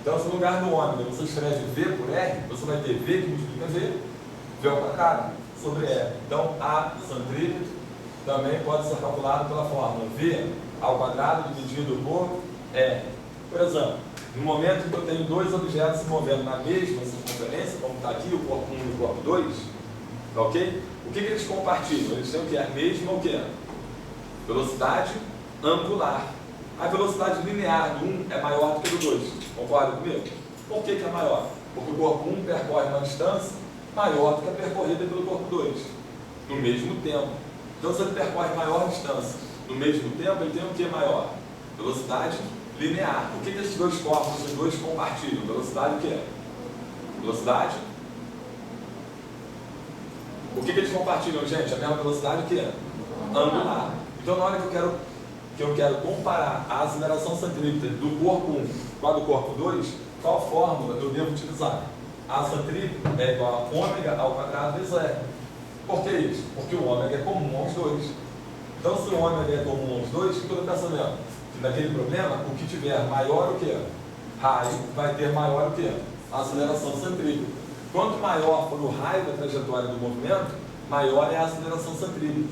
Então, se no lugar do ômega você escreve V por R, você vai ter V que multiplica V ao quadrado, sobre R. Então, A centrípeto também pode ser calculado pela fórmula V ao quadrado dividido por R. Por exemplo, no momento que eu tenho dois objetos se movendo na mesma circunferência, como está aqui, o corpo 1 e o corpo 2, tá ok? O que eles compartilham? Eles têm o que? A mesma o quê? Velocidade angular. A velocidade linear do 1 é maior do que do 2. Concorda comigo? Por que é maior? Porque o corpo 1 percorre uma distância maior do que a percorrida pelo corpo 2, no mesmo tempo. Então, se ele percorre maior distância no mesmo tempo, ele tem o que maior? Velocidade linear. O que esses dois corpos, os dois compartilham? Velocidade o quê? Velocidade? O que eles compartilham, gente? A mesma velocidade o quê? Angular. Então, na hora que eu quero comparar a aceleração centrípeta do corpo 1 com a do corpo 2, qual fórmula eu devo utilizar? A centrípeta é igual a ômega ao quadrado vezes R. Por que isso? Porque o ômega é comum aos dois. Então, se o ômega é comum aos dois, o que eu estou percebendo? Que naquele problema, o que tiver maior o quê? Raio vai ter maior o quê? A aceleração centrípeta. Quanto maior for o raio da trajetória do movimento, maior é a aceleração centrípeta.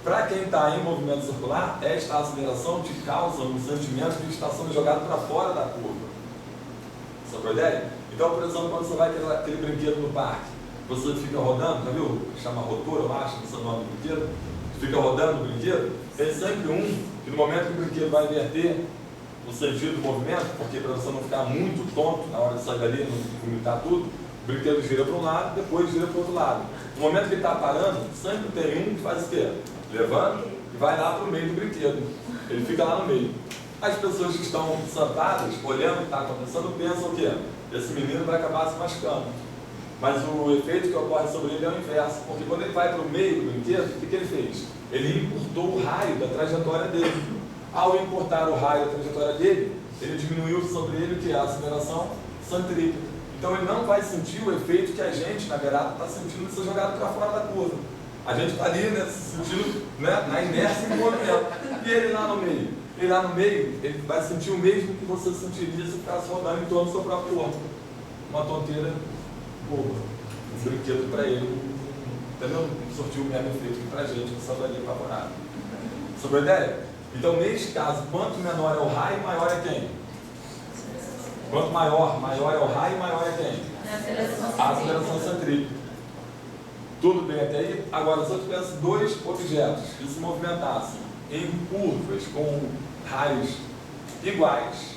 Para quem está em movimento circular, esta aceleração te causa um sentimento de estar sendo jogado para fora da curva. Sacou a ideia? Então, por exemplo, quando você vai aquele brinquedo no parque, você fica rodando, já viu? Chama rotor, eu acho, esse é o nome do brinquedo. Fica rodando o brinquedo, tem sempre um que no momento que o brinquedo vai inverter o sentido do movimento, porque para você não ficar muito tonto na hora de sair dali, não vomitar tudo, o brinquedo gira para um lado, depois gira para o outro lado. No momento que ele está parando, sempre tem um que faz o quê? Levanta e vai lá para o meio do brinquedo. Ele fica lá no meio. As pessoas que estão sentadas, olhando o que está acontecendo, pensam o quê? Esse menino vai acabar se machucando. Mas o efeito que ocorre sobre ele é o inverso, porque quando ele vai para o meio do brinquedo, o que ele fez? Ele encurtou o raio da trajetória dele. Ao encurtar o raio da trajetória dele, ele diminuiu sobre ele o que é a aceleração centrípeta. Então ele não vai sentir o efeito que a gente, na verdade, está sentindo de ser jogado para fora da curva. A gente está ali, né, sentindo, né, na inércia do movimento. E ele lá no meio? Ele lá no meio, ele vai sentir o mesmo que você sentiria se ficasse rodando em torno do seu próprio corpo. Uma tonteira boba. Um brinquedo para ele. Entendeu? Sortiu o mesmo efeito que para a gente, que só daria favorável. Sobre a ideia? Então, neste caso, quanto menor é o raio, maior é quem? Quanto maior é o raio, maior é quem? A aceleração centrípeta. Tudo bem até aí? Agora, se eu tivesse dois objetos que se movimentassem em curvas com raios iguais,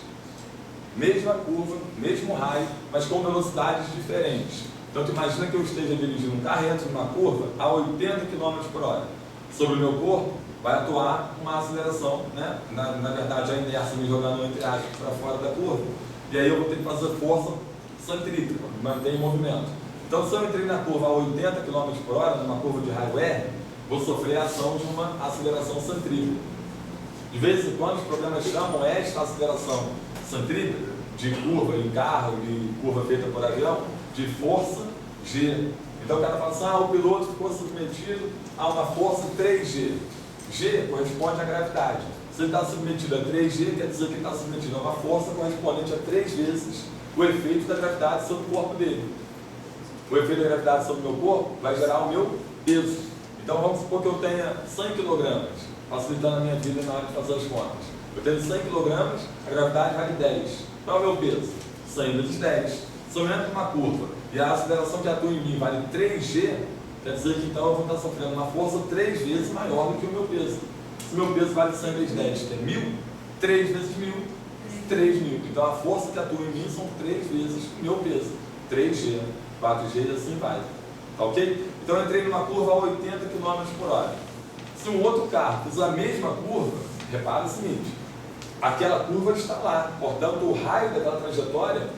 mesma curva, mesmo raio, mas com velocidades diferentes. Então, tu imagina que eu esteja dirigindo um carreto numa curva a 80 km por hora. Sobre o meu corpo, vai atuar uma aceleração, né? Na verdade, a inércia me jogando entre aspas para fora da curva. E aí eu vou ter que fazer força centrípeta, manter em movimento. Então, se eu entrei na curva a 80 km por hora, numa curva de raio R, vou sofrer a ação de uma aceleração centrípeta. De vez em quando, os problemas chamam esta aceleração centrípeta, de curva em carro, de curva feita por avião, de força G. Então, o cara fala assim, o piloto ficou submetido a uma força 3G. G corresponde à gravidade. Se ele está submetido a 3G, quer dizer que ele está submetido a uma força correspondente a 3 vezes o efeito da gravidade sobre o corpo dele. O efeito da gravidade sobre o meu corpo vai gerar o meu peso. Então, vamos supor que eu tenha 100 kg, facilitando a minha vida na hora de fazer as contas. Eu tenho 100 kg, a gravidade vale 10. Qual é o meu peso? 100 vezes 10. Se eu entro numa curva e a aceleração que atua em mim vale 3G, quer dizer que então eu vou estar sofrendo uma força 3 vezes maior do que o meu peso. Se o meu peso vale 100 vezes 10, que é 1000, 3 vezes 1000, 3000. Então a força que atua em mim são 3 vezes o meu peso. 3G, 4G e assim vai. Tá ok? Então eu entrei numa curva a 80 km por hora. Se um outro carro fizer a mesma curva, repara o seguinte, aquela curva está lá, portanto o raio daquela trajetória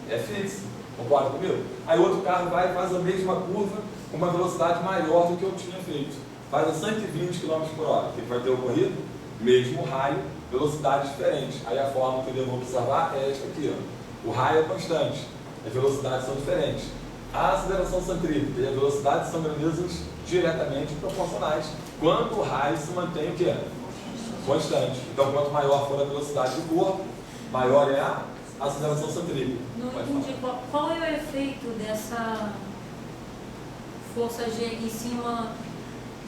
é fixo. Concorda comigo? Aí outro carro vai e faz a mesma curva com uma velocidade maior do que eu tinha feito. Faz a 120 km por hora. O que vai ter ocorrido? Mesmo raio, velocidade diferente. Aí a forma que eu devo observar é esta aqui. Ó. O raio é constante, as velocidades são diferentes. A aceleração centrípeta e a velocidade são grandezas diretamente proporcionais. Quando o raio se mantém o quê? Constante. Então, quanto maior for a velocidade do corpo, maior é a aceleração centrípeta. Não entendi. Qual é o efeito dessa força G em cima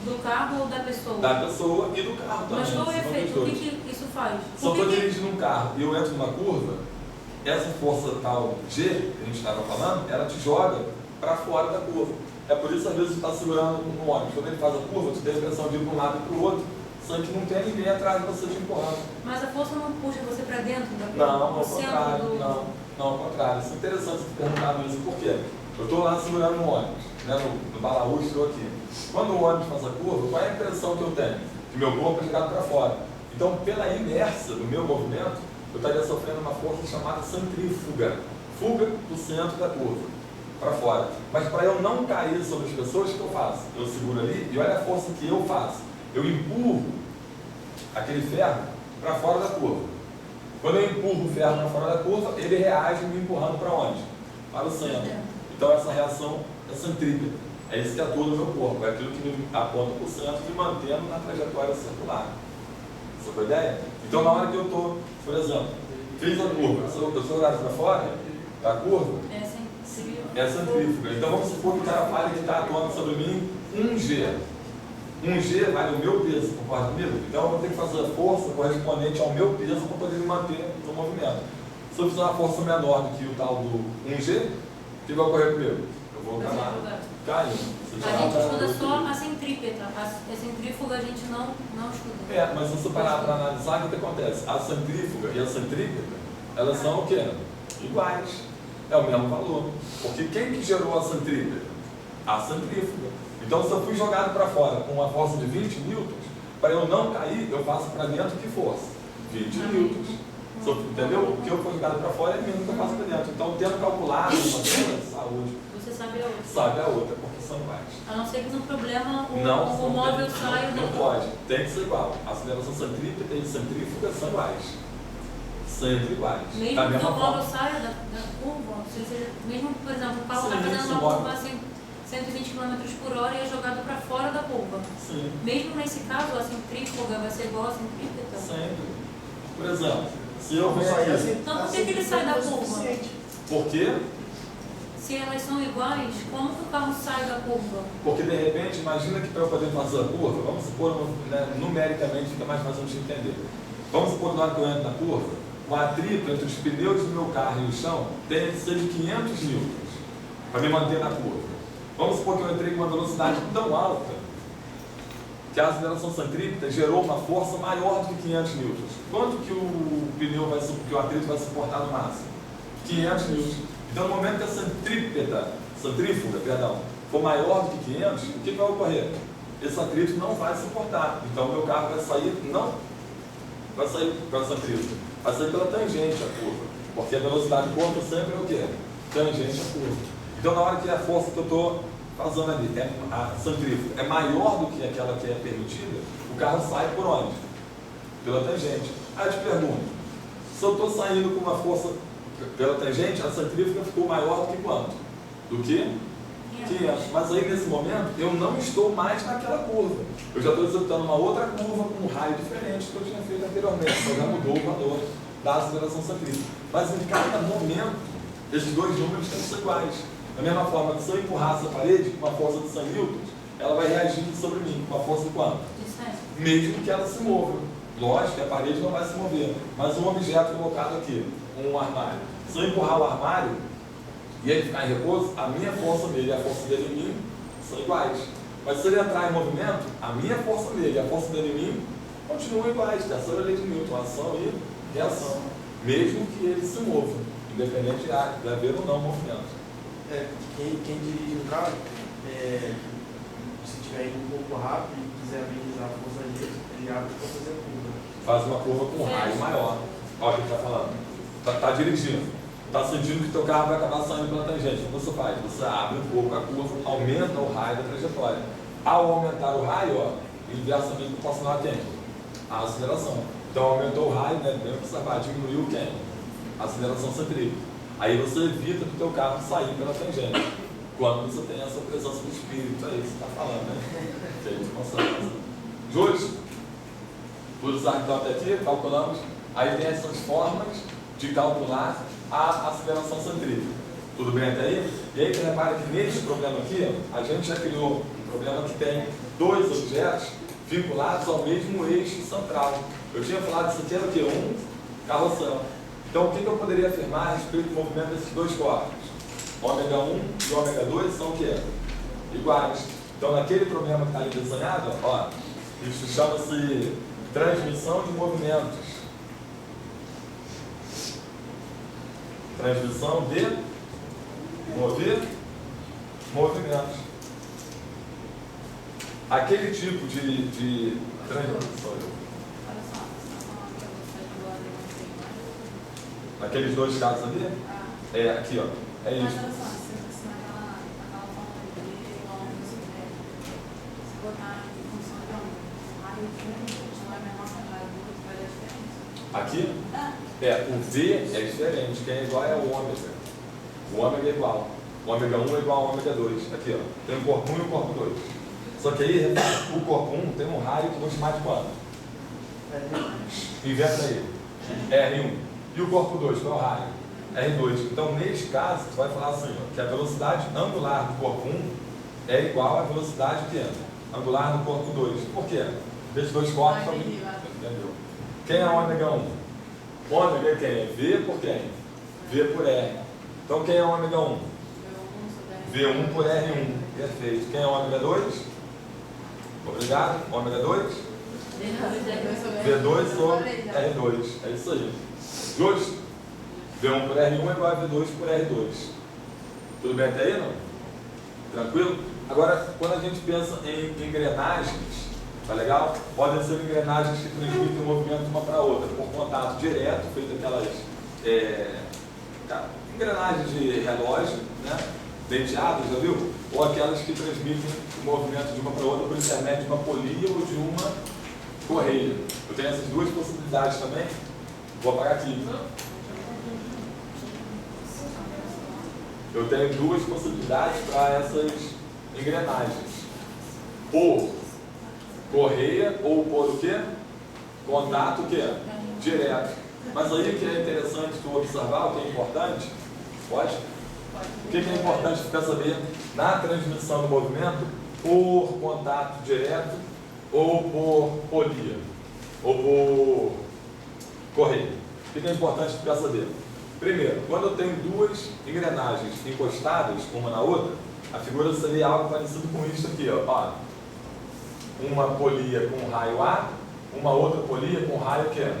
do carro ou da pessoa? Da pessoa e do carro também. Mas qual é o efeito? O que isso faz? Se eu estou dirigindo um carro e eu entro numa curva, essa força tal G, que a gente estava falando, ela te joga para fora da curva. É por isso, às vezes, você está segurando no ônibus. Quando ele faz a curva, tu tem a impressão de ir para um lado e para o outro, só que não tem ninguém atrás de você te empurrando. Mas a força não puxa você para dentro da curva? Não, ao contrário. Não, ao contrário. Isso é interessante você perguntar isso. Por quê? Eu estou lá segurando no ônibus, né, no balaú, estou aqui. Quando o ônibus faz a curva, qual é a impressão que eu tenho? Que meu corpo é jogado para fora. Então, pela inércia do meu movimento, eu estaria sofrendo uma força chamada centrífuga. Fuga do centro da curva, para fora. Mas para eu não cair sobre as pessoas, o que eu faço? Eu seguro ali e olha a força que eu faço. Eu empurro aquele ferro para fora da curva. Quando eu empurro o ferro para fora da curva, ele reage me empurrando para onde? Para o centro. Então essa reação é centrípeta. É isso que atua no meu corpo. É aquilo que me aponta para o centro e mantendo na trajetória circular. Essa foi a ideia? Então na hora que eu estou, por exemplo, fiz a curva, eu sou olhado para fora da curva, é centrífuga. Então vamos supor que o cara fale que está atuando sobre mim 1G. 1G vale o meu peso, concorda comigo? Então eu vou ter que fazer a força correspondente ao meu peso para poder me manter no movimento. Se eu fizer uma força menor do que o tal do 1G, o que vai ocorrer comigo? Eu vou acabar caindo. A gente estuda só a centrípeta, a centrífuga a gente não estuda. É, mas se você parar para analisar, o que acontece? A centrífuga e a centrípeta, elas são o quê? Iguais. É o mesmo valor. Porque quem que gerou a centrípeta? A centrífuga. Então, se eu fui jogado para fora com uma força de 20 newtons, para eu não cair, eu faço para dentro que força? 20 newtons. Entendeu? O que eu fui jogado para fora é o mesmo que eu faço para dentro. Então, tendo calculado uma coisa, saúde. Você sabe a outra. Sabe a outra, porque são iguais. A não ser que no problema o móvel saia Não pode. Tem que ser igual. A aceleração centrípeta e centrífuga são iguais. Sempre iguais. Mesmo que o móvel saia da curva, mesmo, por exemplo, o carro está fazendo uma curva assim, 120 km por hora e é jogado para fora da curva. Sim. Mesmo nesse caso, a centrífuga vai ser igual a centrípeta? Sempre. Por exemplo, se eu venho aqui... Então por que ele sai da curva? Por quê? Se elas são iguais, como que o carro sai da curva? Porque de repente, imagina que para eu poder fazer a curva, vamos supor, né, numericamente fica mais fácil de entender. Vamos supor que na hora que eu entro na curva, o atrito entre os pneus do meu carro e o chão tem que ser de 500 newtons para me manter na curva. Vamos supor que eu entrei com uma velocidade tão alta que a aceleração centrípeta gerou uma força maior do que 500 newtons. Quanto que que o atrito vai suportar no máximo? 500 newtons. Então, no momento que a centrífuga, for maior do que 500, o que vai ocorrer? Esse atrito não vai suportar. Então, o meu carro vai sair, não vai sair pela centrífuga, vai sair pela tangente à curva. Porque a velocidade conta sempre é o quê? Tangente à curva. Então, na hora que a força que eu estou fazendo ali, a centrífuga, é maior do que aquela que é permitida, o carro sai por onde? Pela tangente. Aí eu te pergunto, se eu estou saindo com uma força pela tangente, a centrífuga ficou maior do que quanto? Do que? 500. Mas aí, nesse momento, eu não estou mais naquela curva. Eu já estou executando uma outra curva com um raio diferente do que eu tinha feito anteriormente. Então já mudou o valor da aceleração centrífuga. Mas em cada momento, esses dois números têm que ser iguais. Da mesma forma que se eu empurrasse a parede com uma força de 100 newtons, ela vai reagir sobre mim com uma força de quanto? Mesmo que ela se mova. Lógico que a parede não vai se mover, mas um objeto colocado aqui, um armário. Se eu empurrar o armário e ele ficar em repouso, a minha força nele e a força dele em mim são iguais. Mas se ele entrar em movimento, a minha força nele e a força dele em mim continuam iguais. Terceira lei de Newton, ação e reação. Mesmo que ele se mova, independente de haver ou não movimento. Quem dirige um carro, se estiver indo um pouco rápido e quiser amenizar a força dele, ele abre para fazer a curva. Faz uma curva com um raio maior. Olha o que ele está falando. Está dirigindo. Está sentindo que teu carro vai acabar saindo pela tangente. O que você faz? Você abre um pouco a curva, aumenta o raio da trajetória. Ao aumentar o raio, inversamente proporcional a quem? A aceleração. Então aumentou o raio, né? Diminuiu quem? A aceleração centrípeta. Aí você evita que o teu carro sair pela tangente. Quando você tem essa presença do espírito, aí você está falando, né? Que a gente consegue fazer. Júlio, tudo usar então até aqui, calculamos. Aí tem essas formas de calcular a aceleração centrípeta. Tudo bem até aí? E aí você repara que nesse problema aqui, ó, a gente já criou um problema que tem dois objetos vinculados ao mesmo eixo central. Eu tinha falado que isso aqui era o quê? Um carroção. Então, o que eu poderia afirmar a respeito do movimento desses dois corpos? Ômega 1 e ômega 2 são o quê? Iguais. Então, naquele problema que está ali desenhado, ó, isso chama-se transmissão de movimentos. Transmissão de movimentos. Aquele tipo de transmissão. Naqueles dois casos ali? É, aqui, ó. É isso. Aqui? É, o V é diferente. Quem é igual é o ômega. O ômega é igual. O ômega 1 é igual ao ômega 2. Aqui, ó. Tem o corpo 1 e o corpo 2. Só que aí, o corpo 1 tem um raio que eu vou chamar de quanto? Inventa aí. R1. E o corpo 2, qual é o raio? R2. Então, neste caso, você vai falar assim, ó, que a velocidade angular do corpo 1 é igual à velocidade angular do corpo 2. Por quê? Esses dois corpos são... Entendeu? Quem é ômega 1? Ômega é quem? É V por quem? V por R. Então, quem é ômega 1? V1 por R1. Perfeito. Quem é ômega 2? Obrigado. Ômega 2? V2 sobre R2. É isso aí. Justo? V1 por R1 é igual a V2 por R2. Tudo bem até aí, não? Tranquilo? Agora, quando a gente pensa em engrenagens, tá legal? Podem ser engrenagens que transmitem o movimento de uma para outra, por contato direto, feito aquelas engrenagens de relógio, né? Denteadas, já viu? Ou aquelas que transmitem o movimento de uma para outra por intermédio de uma polia ou de uma correia. Eu tenho essas duas possibilidades também. Vou apagar aqui. Eu tenho duas possibilidades para essas engrenagens. Por correia ou por o quê? Contato o quê? Direto. Mas aí o que é interessante tu observar, o que é importante, pode? O que é importante ficar saber na transmissão do movimento por contato direto ou por polia ou por correia? O que é importante ficar saber? Primeiro, quando eu tenho duas engrenagens encostadas uma na outra, a figura seria algo parecido com isso aqui, ó. Uma polia com raio A, uma outra polia com raio Q,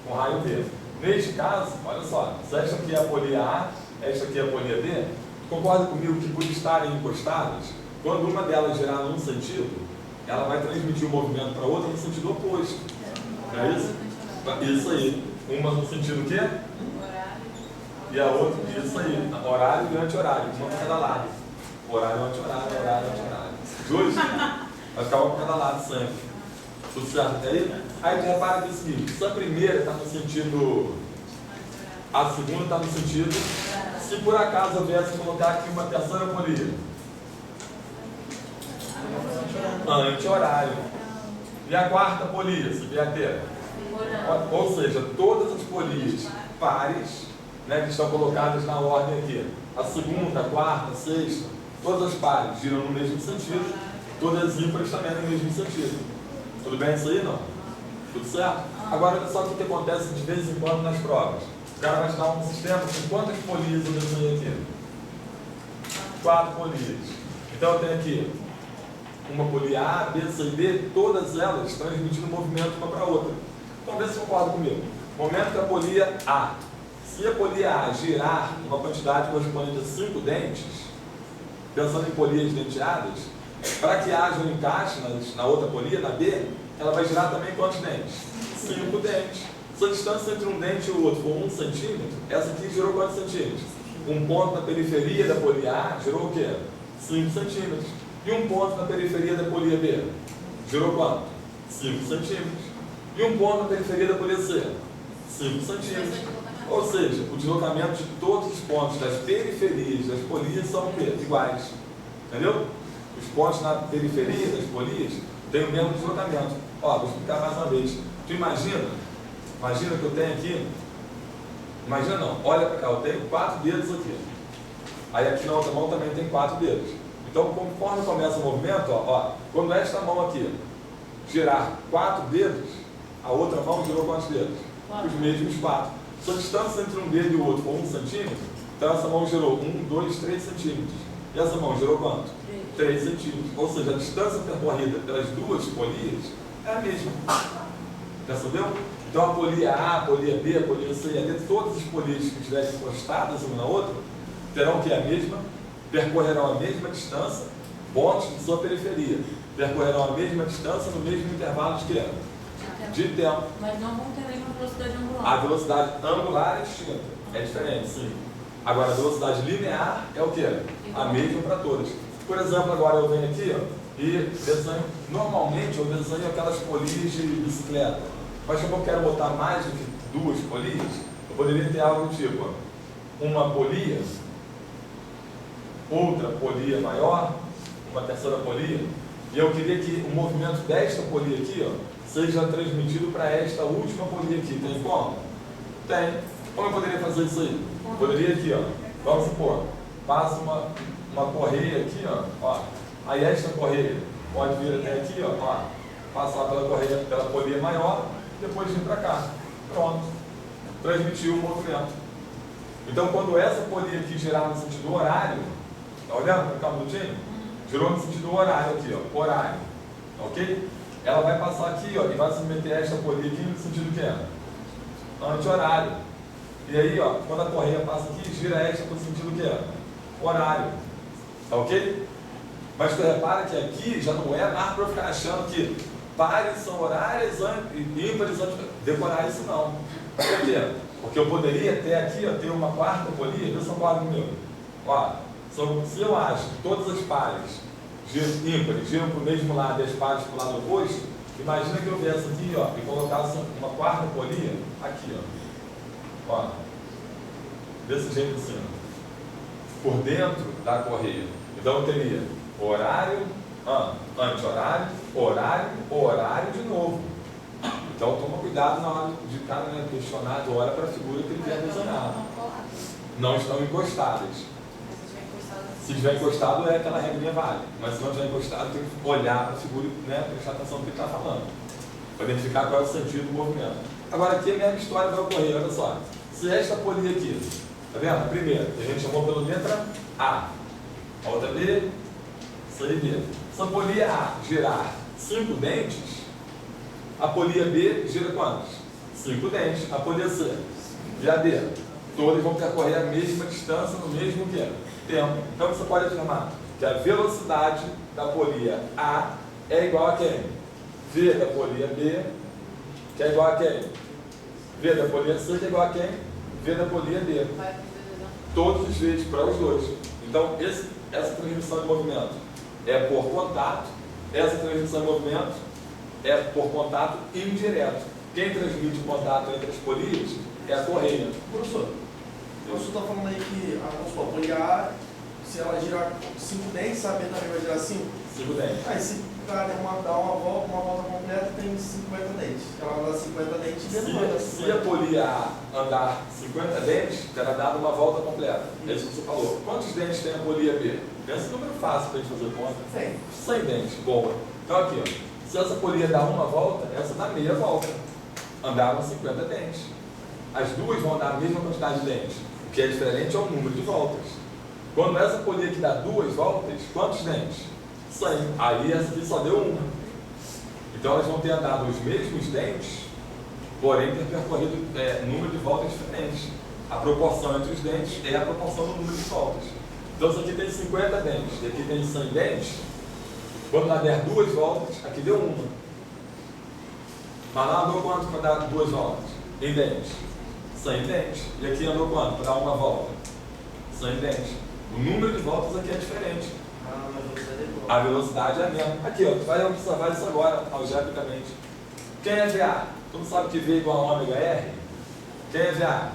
com raio B. Neste caso, olha só, se esta aqui é a polia A, esta aqui é a polia B, concorda comigo que por estarem encostadas, quando uma delas girar num sentido, ela vai transmitir o movimento para a outra no sentido oposto. Não é isso? Isso aí. Uma no sentido quê? E a outra, isso aí. Horário e anti-horário, uma para cada lado. Horário, anti-horário, horário, anti-horário. Justo? Vai ficar uma para cada lado sempre. Tudo certo até aí? Aí tu repara que é o seguinte, se a primeira está no sentido, a segunda está no sentido, se por acaso eu viesse colocar aqui uma terceira polia, anti-horário. E a quarta polia, se vier a ter? Ou seja, todas as polias pares, né, que estão colocadas na ordem aqui, a segunda, a quarta, a sexta, todas as pares giram no mesmo sentido, todas as ímpares também no mesmo sentido. Tudo bem isso aí, não? Tudo certo? Agora, olha só o que acontece de vez em quando nas provas. O cara vai te dar um sistema com quantas polias eu desenhei aqui? 4 polias. Então eu tenho aqui uma polia A, B, C e D, todas elas transmitindo movimento uma para a outra. Então vê se concorda comigo. Momento que a polia A, se a polia A girar uma quantidade correspondente a 5 dentes, pensando em polias denteadas, para que haja um encaixe na outra polia, na B, ela vai girar também quantos dentes? 5 dentes. Se a distância entre um dente e o outro for 1 centímetro, essa aqui girou quantos centímetros? Um ponto na periferia da polia A girou o quê? 5 centímetros. E um ponto na periferia da polia B girou quanto? 5 centímetros. E um ponto na periferia da polia C? 5 centímetros. Ou seja, o deslocamento de todos os pontos das periferias das polias são o quê? Iguais. Entendeu? Os pontos na periferia das polias têm o mesmo deslocamento. Ó, vou explicar mais uma vez. Tu imagina que eu tenho aqui Imagina não, olha para cá, eu tenho 4 dedos aqui. Aí aqui na outra mão também tem 4 dedos. Então, conforme começa o movimento, ó, quando esta mão aqui girar 4 dedos, a outra mão girou quantos dedos? Os mesmos 4. Se a distância entre um dedo e o outro for 1 centímetro, então essa mão girou 1, 2, 3 centímetros. E essa mão girou quanto? 3 centímetros. Ou seja, a distância percorrida pelas duas polias é a mesma. Percebeu? Então a polia A, a polia B, a polia C e a D, todas as polias que estiverem encostadas uma na outra, terão que a mesma, percorrerão a mesma distância, pontos de sua periferia. Percorrerão a mesma distância no mesmo intervalo de quê? De tempo. Mas não vão ter a mesma velocidade angular. A velocidade angular é distinta. É diferente, sim. Agora a velocidade linear é o quê? A mesma para todas. Por exemplo, agora eu venho aqui, ó, e desenho, normalmente eu desenho aquelas polias de bicicleta. Mas como eu quero botar mais do que 2 polias, eu poderia ter algo tipo, ó, uma polia, outra polia maior, uma terceira polia, e eu queria que o movimento desta polia aqui, ó, seja transmitido para esta última polia aqui. Tem como? Tem. Como eu poderia fazer isso aí? Poderia aqui, ó, vamos supor, passa uma correia aqui, ó, aí esta correia pode vir até aqui, ó, passar pela correia, pela polia maior, depois vir para cá. Pronto. Transmitiu o movimento. Então, quando essa polia aqui girar no sentido horário, tá olhando para cá um minutinho? Girou no sentido horário aqui, ó, horário. Ok? Ela vai passar aqui, ó, e vai submeter esta polia aqui no sentido que é anti-horário. E aí, ó, quando a correia passa aqui, gira esta no sentido que é horário. Tá ok? Mas tu repara que aqui já não é mais para eu ficar achando que pares são horários e ímpares, decorar isso não. Por quê? Porque eu poderia ter aqui, ó, ter uma quarta polia, vê se eu guardo o meu. Ó, se eu acho que todas as pares ímpares giram para o mesmo lado e as pares para o lado oposto, imagina que eu viesse aqui, ó, e colocasse uma quarta polia aqui, ó, desse jeito assim, por dentro da correia. Então eu teria horário, anti-horário, horário de novo. Então toma cuidado na hora de cada questionário, olha para a figura que ele quer desenhar. Não estão encostadas. Se estiver encostado, é aquela regrinha vale. Mas se não estiver encostado, tem que olhar para a figura e, né, prestar atenção no que ele está falando. Para identificar qual é o sentido do movimento. Agora aqui a mesma história vai ocorrer, olha só. Se esta polia aqui, tá vendo? A primeira, a gente chamou pela letra A. A outra B, C e D. Se a polia A girar 5 dentes, a polia B gira quantos? 5 dentes. A polia C e a D, todas vão percorrer a mesma distância no mesmo tempo. Então você pode afirmar que a velocidade da polia A é igual a quem? V da polia B, que é igual a quem? V da polia C, que é igual a quem? V da polia D. Todos os vezes para os dois. Então essa transmissão de movimento é por contato, essa transmissão de movimento é por contato indireto. Quem transmite o contato entre as polias é a correia. Professor, o senhor está falando aí que a polia A, se ela girar 5 dentes, a B também vai girar 5? 5 dentes. Aí se o cara dá uma volta completa, tem 50 dentes. Ela vai dar 50 dentes e não vai dar 50. Se a polia A andar 50 dentes, terá dado uma volta completa. É isso que você falou. Quantos dentes tem a polia B? Pensa em número fácil para a gente fazer conta. 100 dentes. Boa. Então aqui, ó. Se essa polia dá uma volta, essa dá meia volta. Andaram 50 dentes. As duas vão dar a mesma quantidade de dentes. O que é diferente é o número de voltas. Quando essa polia aqui dá 2 voltas, quantos dentes? 100. Aí essa aqui só deu uma. Então elas vão ter andado os mesmos dentes, porém ter percorrido número de voltas diferentes. A proporção entre os dentes é a proporção do número de voltas. Então se aqui tem 50 dentes e aqui tem 100 dentes, quando ela der 2 voltas, aqui deu uma. Mas lá andou quanto para dar 2 voltas? Em dentes? 100 dentes. E aqui andou quanto para dar uma volta? 100 dentes. O número de voltas aqui é diferente. A velocidade é a mesma. Aqui, ó, tu vai observar isso agora, algebricamente. Quem é VA? Tu não sabe que V é igual a ômega R? Quem é VA?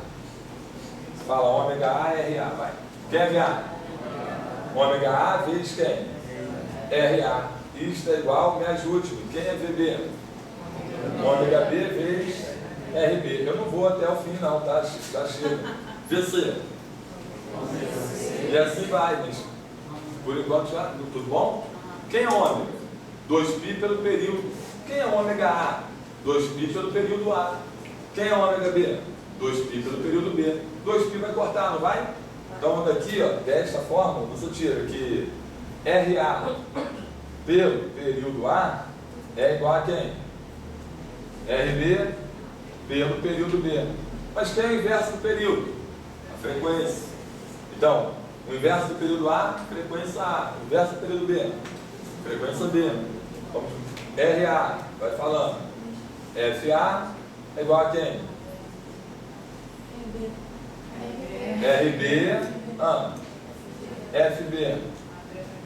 Fala ômega A, RA, vai. Quem é VA? Ômega A vezes quem? RA. Isto é igual, me ajude. Quem é VB? Ômega B vezes RB. Eu não vou até o fim não, tá? Já chega. VC. E assim vai, mas por enquanto já tudo bom? Quem é ômega? 2π pelo período. Quem é ômega A? 2π pelo período A. Quem é ômega B? 2π pelo período B. 2π vai cortar, não vai? Então daqui, ó, desta forma, você tira que RA pelo período A é igual a quem? RB pelo período B. Mas quem é o inverso do período? A frequência. Então, o inverso do período A, frequência A. O inverso do período B, frequência B. Então, RA, vai falando. FA é igual a quem? RB, FB.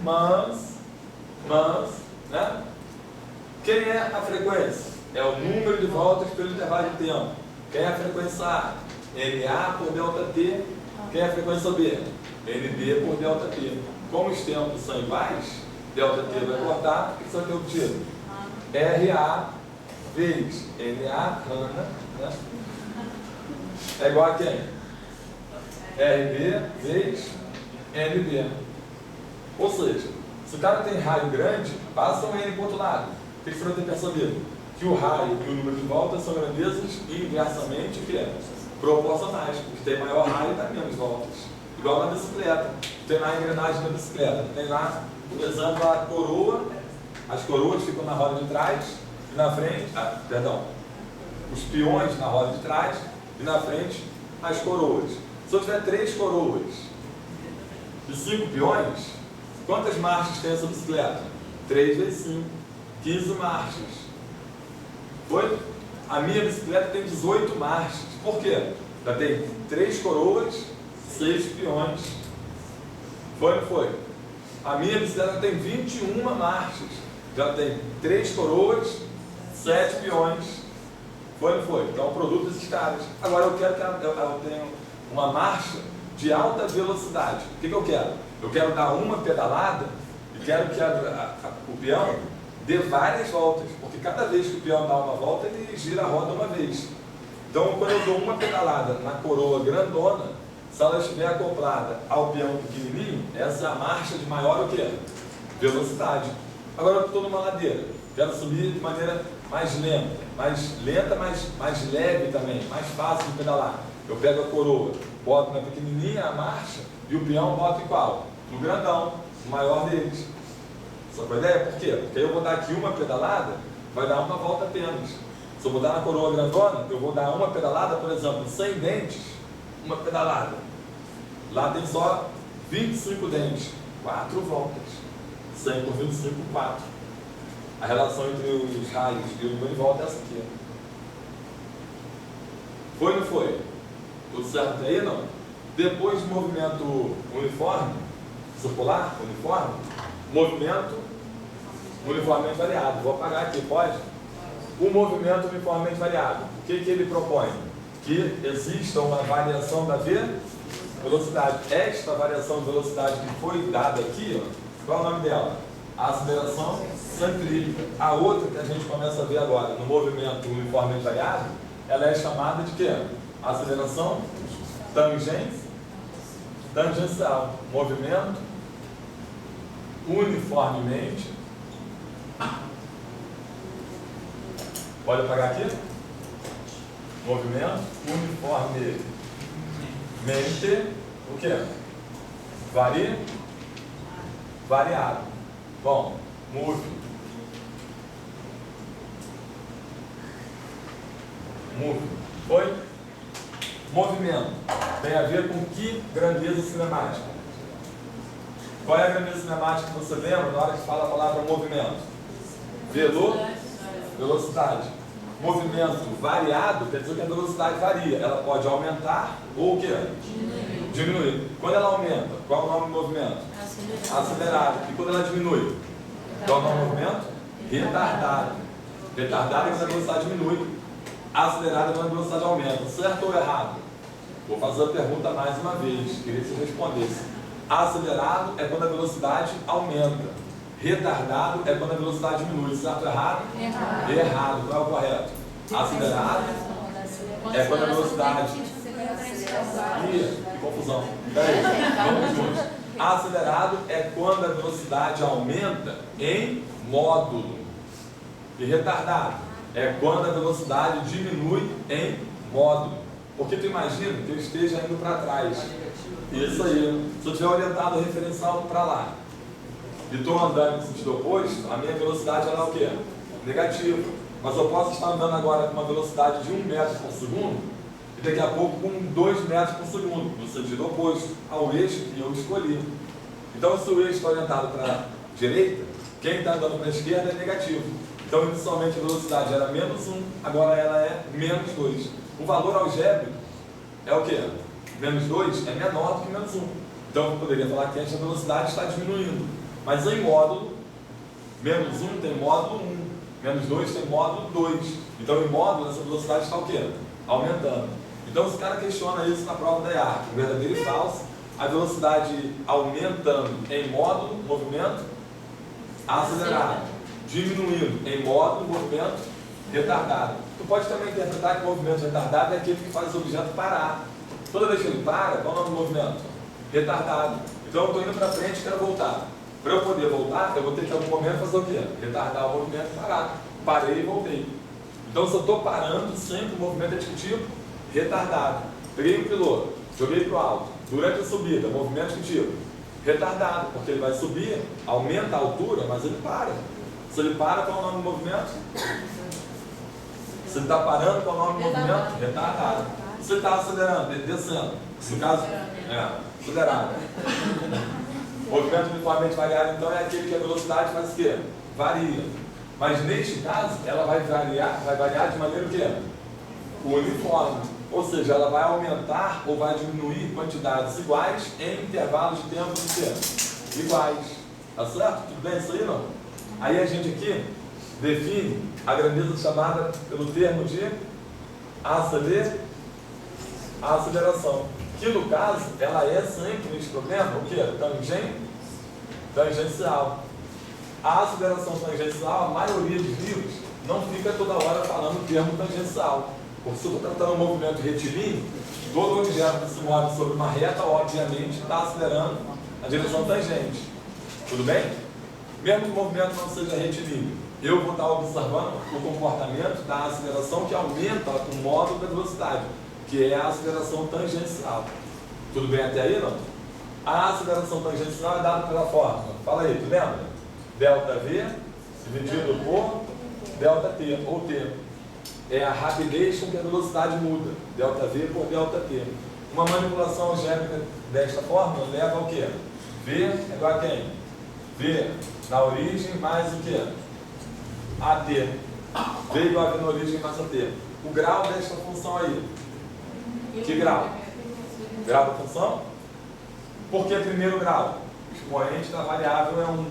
Mas, né? Quem é a frequência? É o número de voltas pelo intervalo de tempo. Quem é a frequência A? NA por delta T. Quem é a frequência B? NB por delta T. Como os tempos são iguais, delta T vai cortar, o que você vai ter obtido? RA vezes NA, né? É igual a quem? RB vezes NB. Ou seja, se o cara tem raio grande, passa um N para o outro lado. O que você vai ter percebido? Que o raio e o número de voltas são grandezas inversamente proporcionais. O que tem maior raio dá menos voltas. Igual na bicicleta. Tem lá a engrenagem da bicicleta. Tem lá, por exemplo, a coroa. As coroas ficam na roda de trás e na frente. Os peões na roda de trás e na frente as coroas. Se eu tiver 3 coroas e 5 peões, quantas marchas tem essa bicicleta? 3 vezes 5, 15 marchas. Foi? A minha bicicleta tem 18 marchas. Por quê? Já tem 3 coroas, 6 peões. Foi ou não foi? A minha bicicleta tem 21 marchas. Já tem 3 coroas, 7 peões. Foi ou não foi? Então, o produto desses caras. Agora, eu quero que eu tenha uma marcha de alta velocidade. O que eu quero? Eu quero dar uma pedalada e quero que o peão dê várias voltas, porque cada vez que o peão dá uma volta, ele gira a roda uma vez. Então, quando eu dou uma pedalada na coroa grandona, se ela estiver acoplada ao peão pequenininho, essa é a marcha de maior o quê? Velocidade. Agora eu estou numa ladeira, quero subir de maneira mais lenta, mais leve também, mais fácil de pedalar. Eu pego a coroa, boto na pequenininha a marcha e o peão boto em qual? No grandão, o maior deles. Sabe a ideia? Por quê? Porque aí eu vou dar aqui uma pedalada, vai dar uma volta apenas. Se eu botar na coroa grandona, eu vou dar uma pedalada, por exemplo, sem dentes, uma pedalada. Lá tem só 25 dentes, 4 voltas. 100 por 25, 4. A relação entre os raios e o número de volta é essa aqui. Foi ou não foi? Tudo certo até aí, não? Depois do movimento uniforme, circular, uniforme, movimento uniformemente variado. Vou apagar aqui, pode? O movimento uniformemente variado. O que ele propõe? Que exista uma variação da velocidade. Esta variação de velocidade que foi dada aqui, ó, qual é o nome dela? A aceleração centrípeta. A outra que a gente começa a ver agora, no movimento uniformemente variado, ela é chamada de quê? Aceleração tangencial. Movimento uniformemente. Pode apagar aqui? Movimento uniformemente. O quê? Variado. Bom, move. Foi? Movimento. Tem a ver com que grandeza cinemática? Qual é a grandeza cinemática que você lembra na hora que fala a palavra movimento? Velocidade. Movimento variado quer dizer que a velocidade varia. Ela pode aumentar ou o quê? Diminuir. Quando ela aumenta, qual é o nome do movimento? Acelerado. E quando ela diminui? Qual é o nome do movimento? Retardado. Retardado é quando a velocidade diminui. Acelerado é quando a velocidade aumenta. Certo ou errado? Vou fazer a pergunta mais uma vez. Queria que você respondesse. Acelerado é quando a velocidade aumenta. Retardado é quando a velocidade diminui. Certo ou errado? Errado. Errado. Qual é o correto? Acelerado é quando a velocidade... Que confusão. Peraí, vamos juntos. Acelerado é quando a velocidade aumenta em módulo. E retardado é quando a velocidade diminui em módulo. Porque tu imagina que eu esteja indo para trás. Isso aí. Se eu estiver orientado o referencial para lá e estou andando no sentido oposto, a minha velocidade ela é o quê? Negativa. Mas eu posso estar andando agora com uma velocidade de 1 metro por segundo e daqui a pouco com 2 metros por segundo, no sentido oposto ao eixo que eu escolhi. Então, se o eixo está orientado para a direita, quem está andando para a esquerda é negativo. Então, inicialmente a velocidade era menos 1, agora ela é menos 2. O valor algébrico é o quê? Menos 2 é menor do que menos 1. Então, eu poderia falar que a velocidade está diminuindo. Mas em módulo, menos 1 tem módulo 1, menos 2 tem módulo 2. Então, em módulo, essa velocidade está o quê? Aumentando. Então, se o cara questiona isso na prova da IARC, verdadeiro e falso, a velocidade aumentando em módulo, movimento acelerado, diminuindo em módulo, movimento retardado. Tu pode também interpretar que o movimento retardado é aquele que faz o objeto parar. Toda vez que ele para, qual é o nome do movimento? Retardado. Então eu estou indo para frente e quero voltar. Para eu poder voltar, eu vou ter que em algum momento fazer o quê? Retardar o movimento e parar. Parei e voltei. Então se eu estou parando, sempre o movimento é de que tipo? Retardado. Peguei o piloto, joguei para o alto. Durante a subida, movimento de que tipo? Retardado, porque ele vai subir, aumenta a altura, mas ele para. Se ele para, qual é o nome do movimento? Se ele está parando, qual é o nome do movimento? Retardado. Se ele está acelerando, descendo, no caso, acelerado. O movimento uniformemente variável, então, é aquele que a velocidade faz o quê? Varia. Mas neste caso, ela vai variar de maneira o quê? Uniforme. Ou seja, ela vai aumentar ou vai diminuir quantidades iguais em intervalos de tempo de quê? Iguais. Tá certo? Tudo bem isso aí, não? Aí a gente aqui define a grandeza chamada pelo termo de aceleração, que no caso ela é sempre neste problema o que? Tangencial. A aceleração tangencial, a maioria dos livros não fica toda hora falando o termo tangencial, porque se eu estou tratando um movimento retilíneo, todo objeto que se move sobre uma reta obviamente está acelerando a direção tangente. Tudo bem? Mesmo que o movimento não seja retilíneo, eu vou estar observando o comportamento da aceleração que aumenta o módulo da velocidade, que é a aceleração tangencial. Tudo bem até aí, não? A aceleração tangencial é dada pela fórmula. Fala aí, tu lembra? ΔV dividido por ΔT, ou T. É a rapidez com que a velocidade muda. ΔV por ΔT. Uma manipulação algébrica desta fórmula leva ao quê? V é igual a quem? V na origem mais o quê? AT. V igual a V na origem mais AT. O grau desta função aí. Que grau? Grau da função? Por que primeiro grau? O expoente da variável é 1.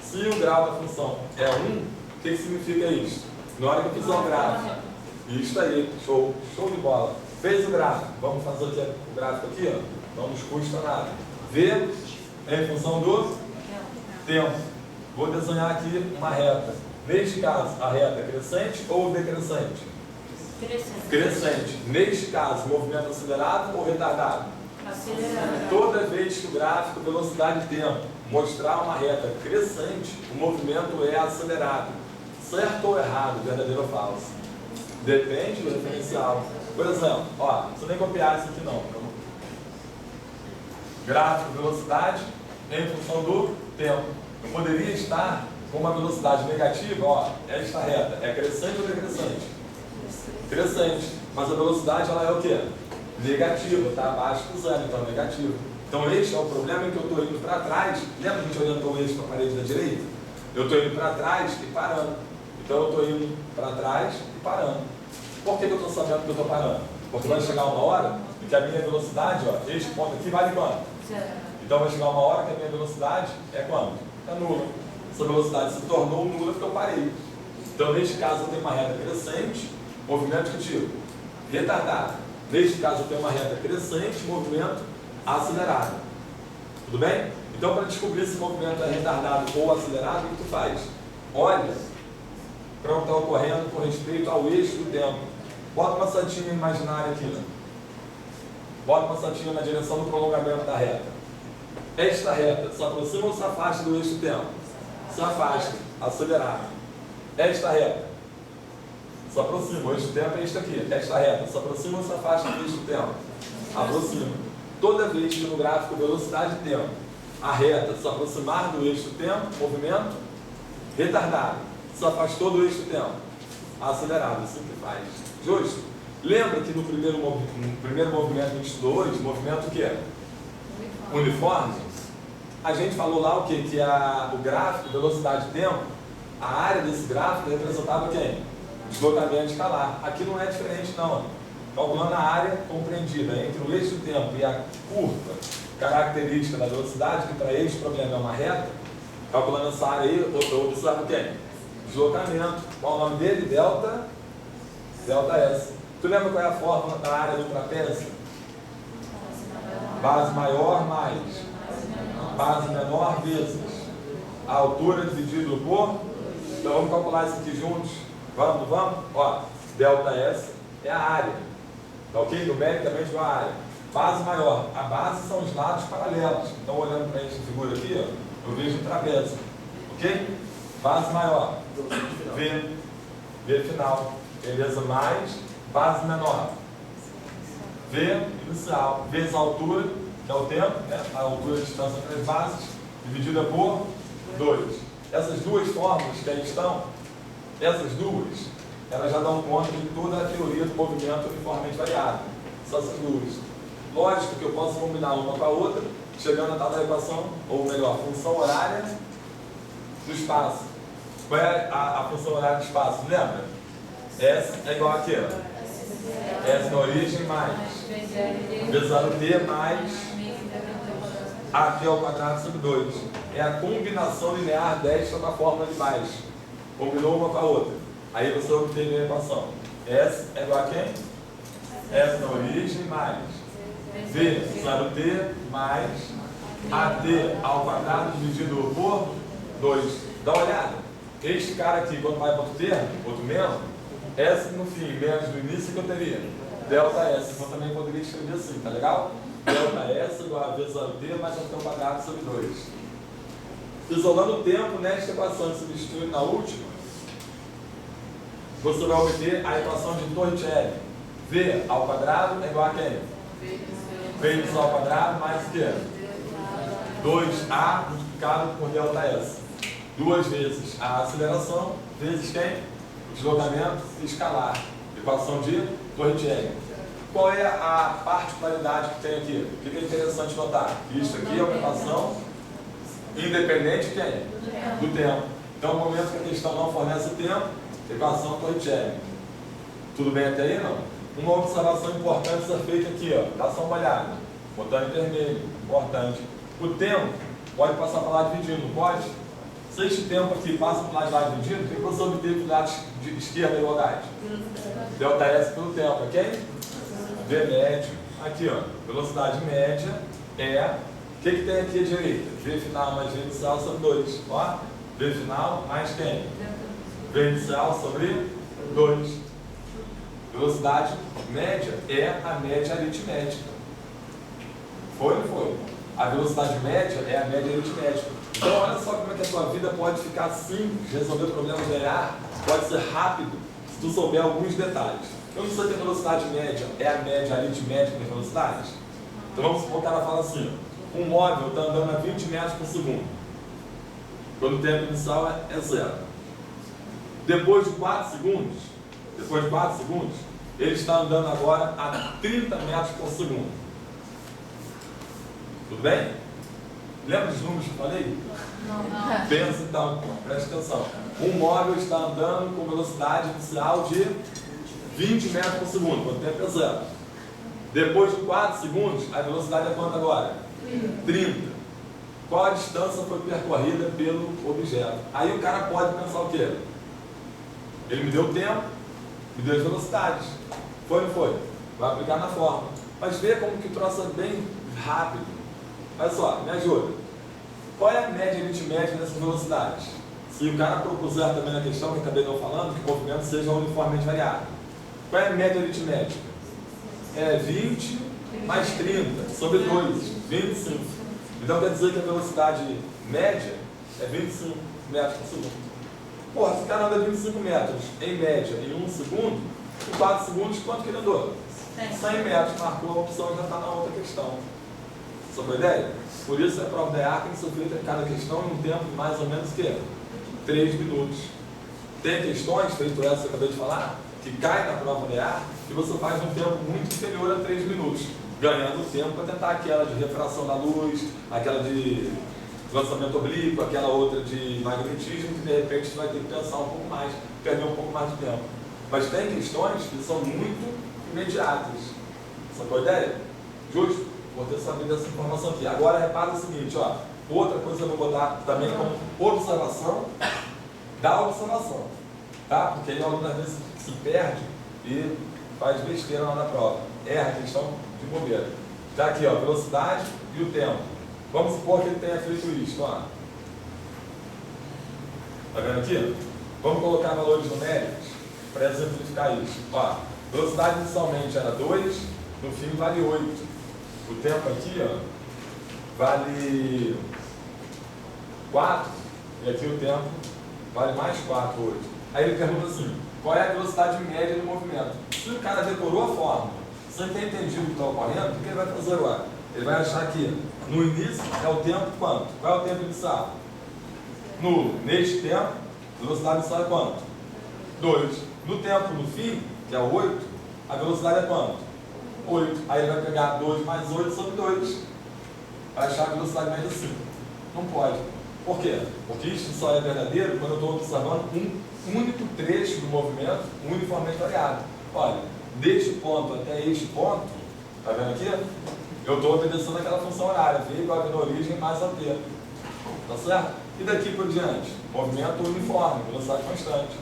Se o grau da função é 1, o que significa isso? Na hora que eu fizer o gráfico, isso aí, show de bola. Fez o gráfico, vamos fazer o gráfico aqui, ó. Não nos custa nada. V em função do tempo. Vou desenhar aqui uma reta. Neste caso, a reta é crescente ou decrescente? Crescente. Neste caso, movimento acelerado ou retardado? Acelerado. Toda vez que o gráfico velocidade e tempo mostrar uma reta crescente, o movimento é acelerado. Certo ou errado? Verdadeiro ou falso? Depende do referencial. Por exemplo, ó, não precisa nem copiar isso aqui não. Gráfico velocidade em função do tempo. Eu poderia estar com uma velocidade negativa, ó, esta reta é crescente ou decrescente? Crescente, mas a velocidade ela é o quê? Negativa, está abaixo do zero, então negativo. Então este é o problema em que eu estou indo para trás. Lembra que a gente orientou o eixo para a parede da direita? Eu estou indo para trás e parando. Então eu estou indo para trás e parando. Por que eu estou sabendo que eu estou parando? Porque vai chegar uma hora em que a minha velocidade, ó, este ponto aqui vale quanto? Então vai chegar uma hora que a minha velocidade é quanto? É nula. Essa velocidade se tornou nula porque eu parei. Então neste caso eu tenho uma reta crescente, movimento que tipo? Retardado. Neste caso eu tenho uma reta crescente, movimento acelerado. Tudo bem? Então para descobrir se o movimento é retardado ou acelerado, o que tu faz? Olha para o que está ocorrendo com respeito ao eixo do tempo. Bota uma setinha imaginária aqui. Né? Bota uma setinha na direção do prolongamento da reta. Esta reta se aproxima ou se afasta do eixo tempo? Se afasta, acelerado. Esta reta se aproxima, o eixo tempo é este aqui. Esta reta se aproxima ou se afasta do eixo tempo? Aproxima. Toda vez que no gráfico velocidade e tempo a reta se aproximar do eixo tempo, movimento retardado. Se afastou do eixo tempo, acelerado, assim que faz. Justo? Lembra que no primeiro movimento que a gente estudou hoje, movimento o quê? Uniforme. A gente falou lá o quê? Que o gráfico, velocidade e tempo, a área desse gráfico representava quem? Deslocamento escalar. Aqui não é diferente não. Calculando a área compreendida entre o eixo do tempo e a curva característica da velocidade, que para este problema é uma reta, calculando essa área aí, eu observo quem? Deslocamento. Qual é o nome dele? Delta S. Tu lembra qual é a fórmula da área do trapézio? Base maior mais base menor vezes a altura dividido por... Então vamos calcular isso aqui juntos. Vamos? Ó, delta S é a área. Tá ok? Numericamente é a área. Base maior. A base são os lados paralelos. Então olhando para essa figura aqui, ó, eu vejo um trapézio. Ok? Base maior. V final. Beleza? Mais base menor. V inicial. Vezes a altura, que é o tempo, né? A altura e a distância entre as bases, dividida por 2. Essas duas fórmulas que aí estão, essas duas, elas já dão conta de toda a teoria do movimento uniformemente variável. São essas duas. Lógico que eu posso combinar uma com a outra, chegando a tal da equação, ou melhor, função horária do espaço. Qual é a função horária do espaço? Lembra? S é igual a quê? S na origem mais vezes a T mais AT ao quadrado sobre 2. É a combinação linear desta com a fórmula de baixo. Combinou uma com a outra. Aí você obteve a equação. S é igual a quem? S na origem mais V 0T mais AT ao quadrado dividido por 2. Dá uma olhada. Este cara aqui, quando vai para outro termo, outro membro, S no fim, menos no início, que eu teria? Delta S. Então também poderia escrever assim, tá legal? Delta S igual a V 0T mais AT ao quadrado sobre 2. Isolando o tempo nesta equação e substituindo na última, você vai obter a equação de Torricelli. V ao quadrado é igual a quem? V inicial ao quadrado mais o quê? 2A multiplicado por delta S. Duas vezes a aceleração, vezes quem? O deslocamento escalar. Equação de Torricelli. Qual é a particularidade que tem aqui? O que é interessante notar? Isso aqui é uma equação independente de quem? Do tempo. Então, no momento que a questão não fornece o tempo, equação Torricelli. Tudo bem até aí, não? Uma observação importante a ser feita aqui, ó. Dá só uma olhada. Botando em vermelho. Importante. O tempo pode passar para lá dividindo, não pode? Se este tempo aqui passa para lá dividindo, o que você obteve do lado de esquerda igualdade? Delta S pelo tempo, ok? V médio. Aqui, ó. Velocidade média é... O que tem aqui à direita? V final mais V inicial sobre 2. Ó. V final mais quem? V inicial sobre 2. Velocidade média é a média aritmética. Foi ou não foi? A velocidade média é a média aritmética. Então, olha só como é que a sua vida pode ficar simples, resolver problemas lineares, pode ser rápido, se tu souber alguns detalhes. Eu não sei que a velocidade média é a média aritmética das velocidades. Então, vamos supor que ela fala assim, um móvel está andando a 20 metros por segundo, quando o tempo inicial é 0. Depois de 4 segundos, ele está andando agora a 30 metros por segundo. Tudo bem? Lembra dos números que eu falei? Não. Pensa então, preste atenção. Um móvel está andando com velocidade inicial de 20 metros por segundo, quando o tempo é 0. Depois de 4 segundos, a velocidade é quanto agora? 30. Qual a distância foi percorrida pelo objeto? Aí o cara pode pensar o quê? Ele me deu o tempo, me deu as velocidades. Foi ou não foi? Vai aplicar na fórmula. Mas vê como que o troço é bem rápido. Olha só, me ajuda. Qual é a média aritmética dessas velocidades? Se o cara propuser também na questão, que eu acabei não falando, que o movimento seja uniformemente variável. Qual é a média aritmética? É 20 mais 30 sobre 2, 25. Então quer dizer que a velocidade média é 25 metros por segundo. Porra, se o cara anda 25 metros em média em 1 segundo, em 4 segundos, quanto que ele andou? 100 metros, marcou a opção e já está na outra questão. Sob a ideia? Por isso a prova da EAR tem que ser feita em cada questão em um tempo de mais ou menos que 3 minutos. Tem questões, feito essa que eu acabei de falar, que cai na prova da EAR e você faz um tempo muito inferior a 3 minutos, ganhando tempo para tentar aquela de refração da luz, aquela de lançamento oblíquo, aquela outra de magnetismo, que de repente você vai ter que pensar um pouco mais, perder um pouco mais de tempo. Mas tem questões que são muito imediatas. Sacou a ideia? Justo? Vou ter sabido dessa informação aqui. Agora repara o seguinte, ó. Outra coisa que eu vou botar também como observação da observação. Tá? Porque aí o aluno às vezes se perde e faz besteira lá na prova. Erra a questão de bobeira. Tá aqui, ó, velocidade e o tempo. Vamos supor que ele tenha feito isso, ó. Tá vendo aqui? Vamos colocar valores numéricos para exemplificar isso. Ó, velocidade inicialmente era 2, no fim vale 8. O tempo aqui, ó, vale 4, e aqui o tempo vale mais 4, 8. Aí ele pergunta assim, qual é a velocidade média do movimento? Se o cara decorou a fórmula, sem ter entendido o que está ocorrendo, o que ele vai fazer agora? Ele vai achar que no início é o tempo quanto? Qual é o tempo inicial? Nulo. Neste tempo, a velocidade inicial é quanto? 2. No tempo no fim, que é 8, a velocidade é quanto? 8. Aí ele vai pegar 2 mais 8 sobre 2. Vai achar a velocidade média 5. Não pode. Por quê? Porque isso só é verdadeiro quando eu estou observando um único trecho do movimento uniformemente variado. Olha, deste ponto até este ponto, tá vendo aqui? Eu estou obedecendo aquela função horária, v igual a v na origem mais ao t. Tá certo? E daqui por diante? Movimento uniforme, velocidade constante.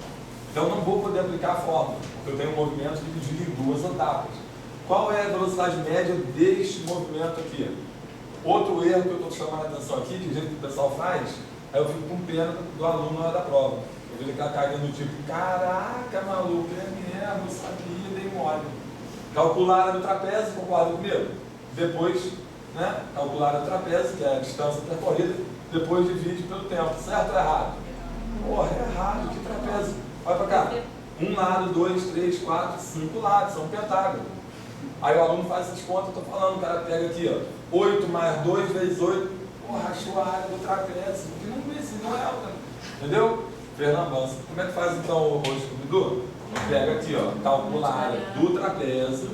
Então não vou poder aplicar a fórmula, porque eu tenho um movimento dividido em duas etapas. Qual é a velocidade média deste movimento aqui? Outro erro que eu estou chamando a atenção aqui, de jeito que o pessoal faz, aí eu fico com pena do aluno na hora da prova. Eu vejo aquela carinha do tipo, caraca, maluco, é mesmo, sabia, dei mole. Calcular a área do trapézio, concorda comigo? Depois, né, calcular a área do trapézio, que é a distância percorrida, depois divide pelo tempo, certo ou errado? Porra, é errado, que trapézio? Olha pra cá, um lado, 2, 3, 4, 5 lados, são pentágono. Aí o aluno faz essas contas, eu estou falando, o cara pega aqui, ó, 8 mais 2 vezes 8, porra, achou a área do trapézio, porque não é alta, entendeu? Fernandes, como é que faz então o descobridor? Pega aqui, ó, calcula a área do trapézio,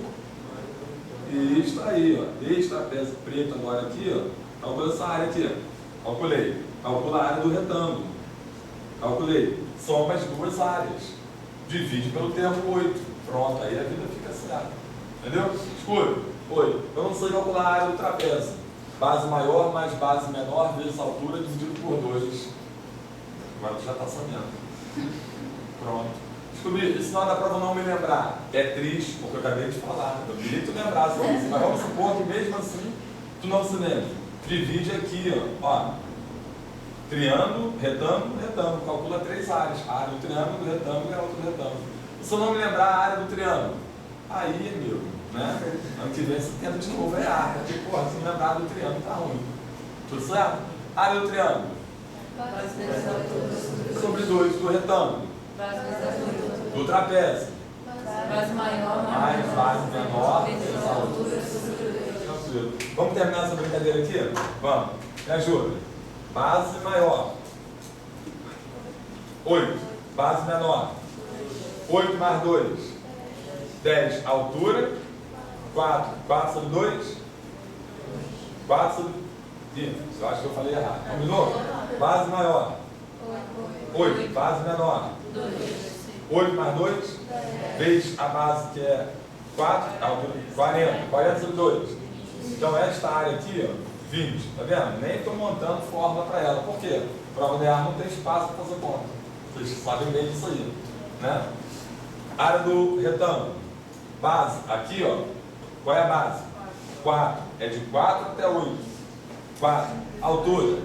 isso aí, ó, desse trapézio preto agora aqui, ó, calcula essa área aqui, ó, calculei, calcula a área do retângulo, calculei, soma as duas áreas, divide pelo tempo 8, pronto, aí a vida fica certa. Entendeu? Escuro. Oi. Eu não sei calcular a área do trapézio. Base maior mais base menor vezes altura dividido por 2. Agora tu já está sabendo. Pronto. Descobri. Isso não dá para não me lembrar. É triste, porque eu acabei de falar. Eu queria que tu lembrasse disso. Mas vamos supor que mesmo assim tu não se lembre. Divide aqui, ó. Triângulo, retângulo, retângulo. Calcula 3 áreas. A área do triângulo, do retângulo e a outra do retângulo. Se eu não me lembrar a área do triângulo, aí, amigo, né? Ano que vem você tenta de novo errar, porque, porra, se não lembrar do triângulo, tá ruim. Tudo certo? Área do triângulo. Sobre 2 do retângulo. Do trapézio. Base maior Mais base menor. Tranquilo. Vamos terminar essa brincadeira aqui? Vamos. Me ajuda. Base maior. 8. Base menor. 8 mais 2. 10, altura, 4 sobre 2, 4 sobre... Ih, eu acho que eu falei errado. Combinou? Base maior, 8, base menor, 8 mais 2, vezes a base que é 4, altura, 40 sobre 2. Então esta área aqui, ó, 20, tá vendo? Nem estou montando fórmula para ela. Por quê? Prova de ar não tem espaço para fazer conta. Vocês sabem bem disso aí, né? Área do retângulo. Base, aqui, ó. Qual é a base? 4. É de 4 até 8. 4. Altura?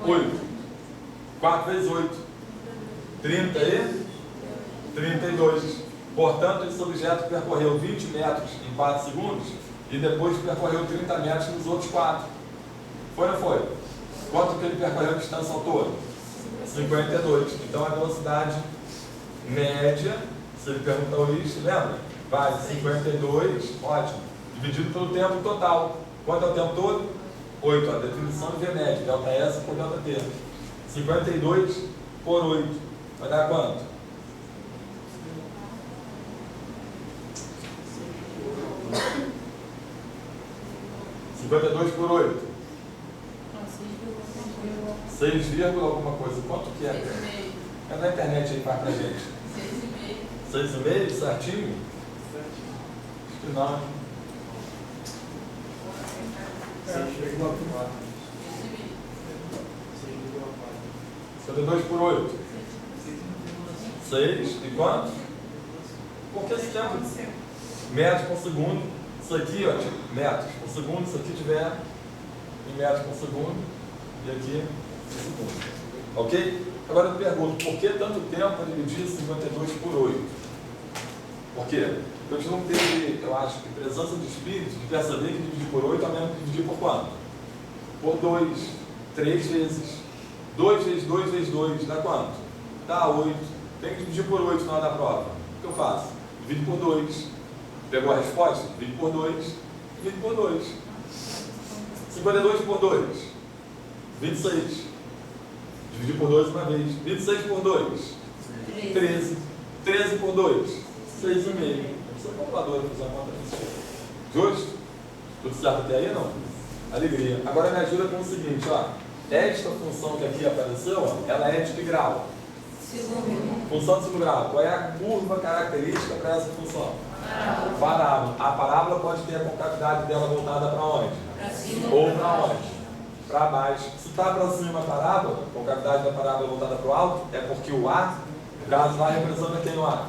8. 4 vezes 8. 30 e 32. Portanto, esse objeto percorreu 20 metros em 4 segundos e depois percorreu 30 metros nos outros 4. Foi ou não foi? Quanto que ele percorreu a distância ao todo? 52. Então, a velocidade média, se ele perguntar isso, lembra? Vai 52, ótimo, dividido pelo tempo total. Quanto é o tempo todo? 8. A definição de V média, delta S por delta T. 52 por 8. Vai dar quanto? 52 por 8. 6, alguma coisa. Quanto que é? É na internet aí, vai pra gente. 6,5, certinho? Acho que não. 6,4. 52 por 8. 6 e quanto? Porque esse tempo metros por segundo, isso aqui, ó, metros por segundo, isso aqui tiver em metros por segundo e aqui em segundo. Ok? Agora eu pergunto, por que tanto tempo para dividir 52 por 8? Por quê? Porque a gente não teve, eu acho, que presença de espírito de perceber que dividir por 8 é mesmo que dividir por quanto? Por 2, 3 vezes. 2 vezes 2 vezes 2 dá quanto? Dá 8. Tem que dividir por 8 na hora da prova. O que eu faço? Divide por 2. Pegou a resposta? Divide por 2. Divide por 2. 52 por 2. 26. Dividir por 2 uma vez. 26 por 2. 13. 13 por 2. 6,5. Não precisa calculadora para fazer a conta disso. Justo? Tudo certo até aí, não? Alegria. Agora me ajuda com o seguinte, ó. Esta função que aqui apareceu, ó, ela é de que grau? Segundo. Função de segundo grau. Qual é a curva característica para essa função? Parábola. A parábola pode ter a concavidade dela voltada para onde? Para cima. Ou para onde? Para baixo. Se está para cima a parábola, a concavidade da parábola voltada para o alto, é porque o A, o caso lá representa quem no A?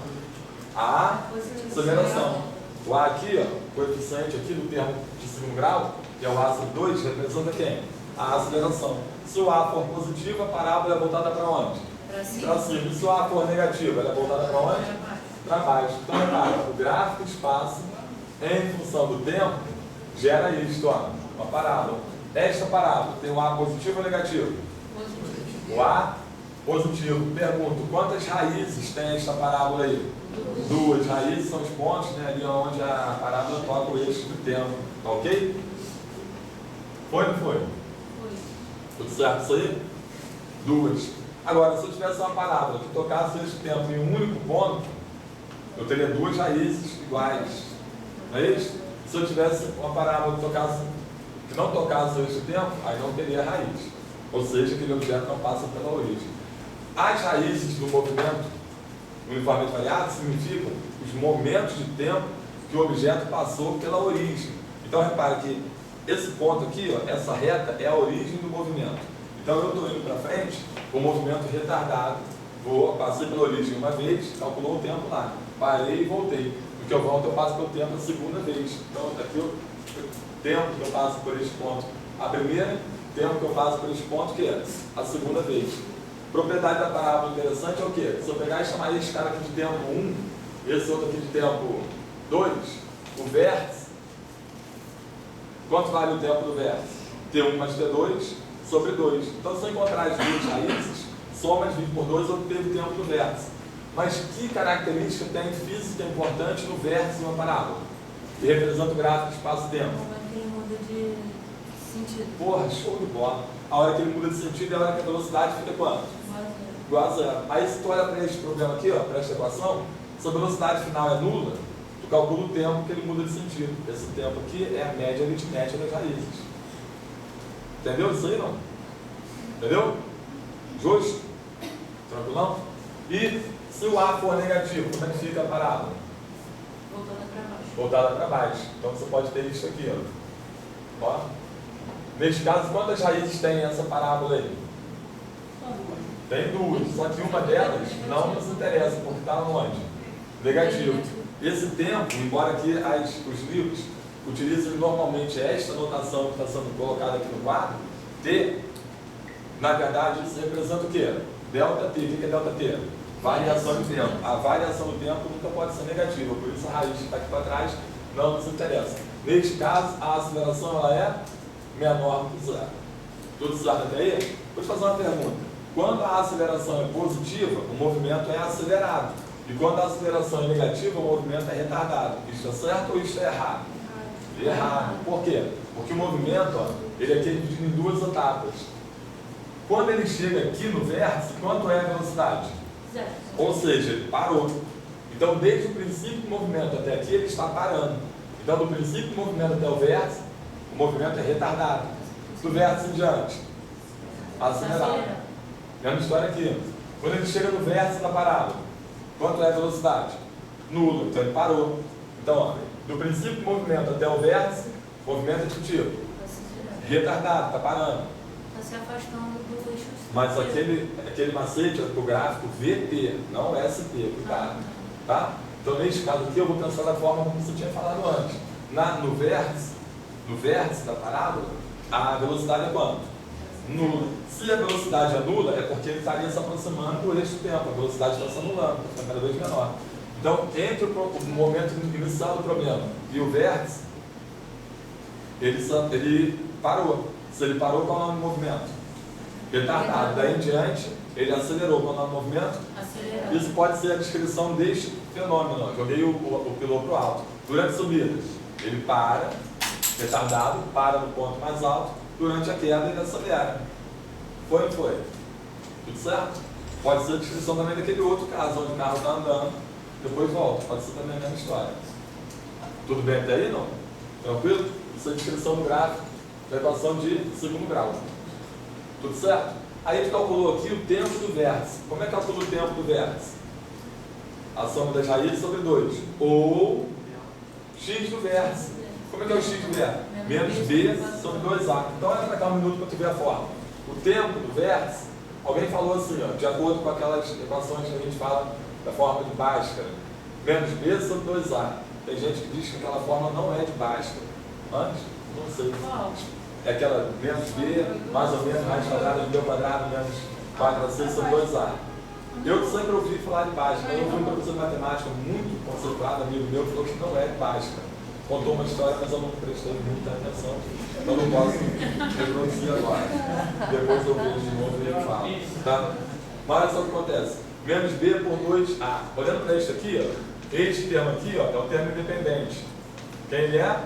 A aceleração. O A aqui, ó, coeficiente aqui do termo de segundo grau, que é o A sobre 2, representa quem? A aceleração. Se o A for positivo, a parábola é voltada para onde? Para cima. Para cima. E se o A for negativo, ela é voltada para onde? Para baixo. Então, repara, o gráfico de espaço, em função do tempo, gera isto, ó, uma parábola. Esta parábola tem o A positivo ou negativo? Positivo. O A positivo. Pergunto, quantas raízes tem esta parábola aí? 2 raízes são os pontos, né, ali onde a parábola toca o eixo do tempo. Tá ok? Foi ou não foi? Foi. Tudo certo isso aí? 2. Agora, se eu tivesse uma parábola que tocasse o eixo do tempo em um único ponto, eu teria 2 raízes iguais. Não é isso? Se eu tivesse uma parábola que não tocasse o eixo do tempo, aí não teria raiz. Ou seja, aquele objeto não passa pela origem. As raízes do movimento uniformemente variado significam os momentos de tempo que o objeto passou pela origem. Então, repare que esse ponto aqui, ó, essa reta, é a origem do movimento. Então, eu estou indo para frente com o movimento retardado. Passei pela origem uma vez, calculou o tempo lá. Parei e voltei. No que eu volto, eu passo pelo tempo a segunda vez. Então, aqui o tempo que eu passo por este ponto a primeira, tempo que eu passo por este ponto, que é a segunda vez. Propriedade da parábola interessante é o quê? Se eu pegar e chamar esse cara aqui de tempo 1, esse outro aqui de tempo 2, o vértice, quanto vale o tempo do vértice? T1 mais T2 sobre 2. Então, se eu encontrar as duas raízes, soma dividido por 2, eu obteve o tempo do vértice. Mas que característica tem física importante no vértice de uma parábola? Que representa o gráfico de espaço-tempo. O momento que ele muda de sentido. Porra, show de bola. A hora que ele muda de sentido é a hora que a velocidade fica quanto? Igual a zero. Aí se tu olha para este problema aqui, ó, para esta equação, se a velocidade final é nula, tu calcula o tempo que ele muda de sentido. Esse tempo aqui é a média aritmética das raízes. Entendeu isso aí, não? Entendeu? Justo? Tranquilão? E se o A for negativo, como é que fica a parábola? Voltada para baixo. Voltada para baixo. Então você pode ter isso aqui, ó. Neste caso, quantas raízes tem essa parábola aí? Tem 2, só que uma delas não nos interessa, porque está onde? Negativo. Esse tempo, embora aqui os livros utilizem normalmente esta notação que está sendo colocada aqui no quadro, T, na verdade, isso representa o quê? Delta T. O que é delta T? variação de tempo. A variação do tempo nunca pode ser negativa, por isso a raiz que está aqui para trás não nos interessa. Neste caso, a aceleração ela é menor do que zero. Tudo certo até aí? Vou te fazer uma pergunta. Quando a aceleração é positiva, o movimento é acelerado. E quando a aceleração é negativa, o movimento é retardado. Isto é certo ou isto é errado? Errado. Por quê? Porque o movimento, ó, ele é dividido em duas etapas. Quando ele chega aqui no vértice, quanto é a velocidade? Zero. Ou seja, ele parou. Então, desde o princípio do movimento até aqui, ele está parando. Então, do princípio do movimento até o vértice, o movimento é retardado. Do vértice em diante, acelerado. Mesma história aqui. Quando ele chega no vértice da parada, quanto é a velocidade? Nula. Então, ele parou. Então, ó, do princípio do movimento até o vértice, o movimento é de que tipo? Retardado, está parando. Está se afastando do eixo. Mas aquele macete é do gráfico VT, não ST, cuidado. Tá? Então, neste caso aqui, eu vou pensar da forma como você tinha falado antes. No vértice da parábola, a velocidade é quanto? Nula. Se a velocidade é nula, é porque ele estaria se aproximando por este tempo. A velocidade está se anulando, está cada vez menor. Então, entre o momento inicial do problema e o vértice, ele parou. Se ele parou, qual é o nome do movimento? Retardado. Daí em diante, ele acelerou. Qual é o nome do movimento? Acelerado. Isso pode ser a descrição deste fenômeno. Joguei o piloto para o alto. Durante a subida, ele para, retardado, para no ponto mais alto. Durante a queda, ele acelera. Foi ou não foi? Tudo certo? Pode ser a descrição também daquele outro caso, onde o carro está andando, depois volta. Pode ser também a mesma história. Tudo bem até aí, não? Tranquilo? Isso é a descrição do gráfico da equação de segundo grau. Tudo certo? Aí a gente calculou aqui o tempo do vértice. Como é que calcula o tempo do vértice? A soma das raízes sobre 2. Ou x do vértice. Como é que é o x do vértice? Menos b sobre 2a. Então olha para cá um minuto para tu ver a forma. O tempo do vértice, alguém falou assim, ó, de acordo com aquelas equações que a gente fala da forma de Bhaskara. Menos b sobre 2a. Tem gente que diz que aquela forma não é de Bhaskara. Antes? Não sei. É aquela menos b, mais ou menos, raiz quadrada de b ao quadrado, menos 4ac sobre 2a. Eu sempre ouvi falar de Bhaskara. Eu fui um professor de matemática muito conceituado, amigo meu, falou que não é de Bhaskara. Contou uma história, mas eu não prestei muita atenção. Então não posso reproduzir agora. Depois eu vejo de novo e ele fala. Tá? Mas olha só o que acontece. Menos b por 2a. Olhando para isso aqui, ó, este termo aqui, ó, é o termo independente. Quem ele é?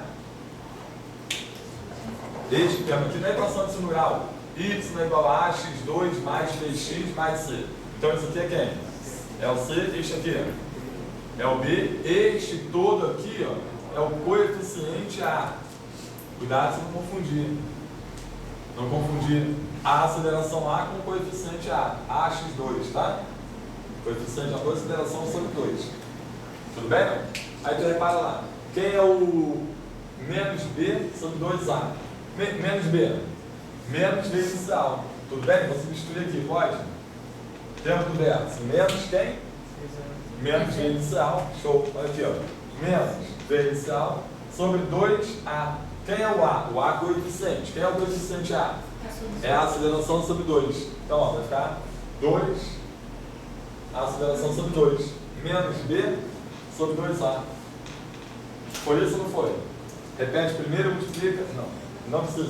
Este termo aqui não é equação de segundo grau. Y é igual a x2 mais 3x mais c. Então isso aqui é quem? É o c, este aqui é o b. Este todo aqui, ó, é o coeficiente a. Cuidado se não confundir. Não confundir a aceleração a com o coeficiente a. AX2, tá? Coeficiente a aceleração sobre 2. Tudo bem, não? Aí tu repara lá. Quem é o menos b sobre 2a? Menos b. Menos v inicial. Tudo bem? Vou substituir aqui, pode? Tempo do vértice. Menos quem? Menos v inicial. Show. Olha aqui, ó. Menos v inicial sobre 2a. Quem é o a? O a é coeficiente. Quem é o coeficiente a? É a aceleração sobre 2. Então, ó, vai ficar 2, a aceleração sobre 2. Menos b sobre 2a. Foi isso ou não foi? Repete primeiro, multiplica. Não precisa.